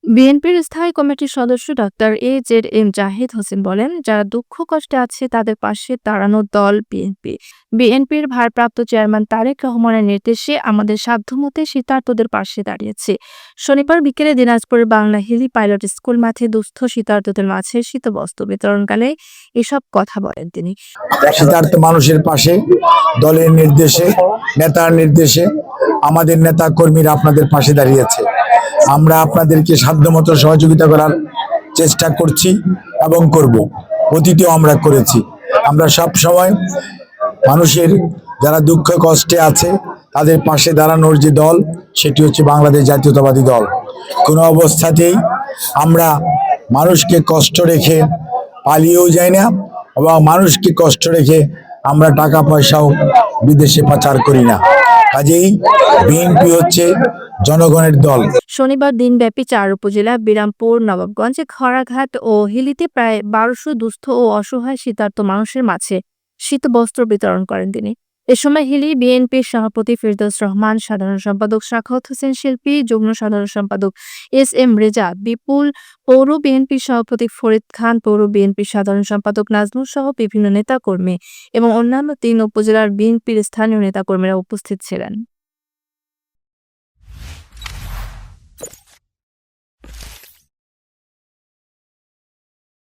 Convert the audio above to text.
বিএনপির স্থায়ী কমিটির সদস্য ডাক্তার এ.জেড.এম জাহিদ হোসেন বলেন, যারা দুঃখ কষ্টে আছে তাদের পাশে দাঁড়ানো দল বিএনপি। বিএনপির ভারপ্রাপ্ত চেয়ারম্যান তারেক রহমানের নির্দেশে আমাদের সাধ্যমতে শীতার্তদের পাশে দাঁড়িয়েছি। শনিবার বিকেলে দিনাজপুরের বাংলা হিলি পাইলট স্কুল মাঠে দুস্থ শীতার্তদের মাঝে শীতবস্ত্র বিতরণকালে এসব কথা বলেন তিনি। শীতার্ত মানুষের পাশে দলের নির্দেশে, নেতার নির্দেশে আমাদের নেতা কর্মীরা আপনাদের পাশে দাঁড়িয়েছে। আমরা আপনাদেরকে সাধ্যমতো সহযোগিতা করার চেষ্টা করছি এবং করব। অতীতেও আমরা করেছি। আমরা সব সময় মানুষের যারা দুঃখ কষ্টে আছে তাদের পাশে দাঁড়ানোর যে দল, সেটি হচ্ছে বাংলাদেশ জাতীয়তাবাদী দল। কোনো অবস্থাতেই আমরা মানুষকে কষ্ট রেখে পালিয়েও যাই না, এবং মানুষকে কষ্ট রেখে আমরা টাকা পয়সাও বিদেশে পাচার করি না। কাজেই বিএনপি হচ্ছে জনগণের দল। শনিবার দিনব্যাপী ৪ উপজেলা বিরামপুর, নবাবগঞ্জ, খড়াঘাট ও হিলিতে প্রায় ১২০০ দুস্থ ও অসহায় শীতার্ত মানুষের মাঝে শীতবস্ত্র বিতরণ করেন তিনি। এ সময় হিলি বিএনপির সভাপতি ফিরদৌস রহমান, সাধারণ সম্পাদক সাখাওয়াত হোসেন শিল্পী, যুগ্ম সাধারণ সম্পাদক এস.এম. রেজা, বিপুল, পৌর বিএনপির সভাপতি ফরিদ খান, পৌর বিএনপির সাধারণ সম্পাদক নাজমুল সহ বিভিন্ন নেতাকর্মী এবং অন্যান্য ৩ উপজেলার বিএনপির স্থানীয় নেতাকর্মীরা উপস্থিত ছিলেন।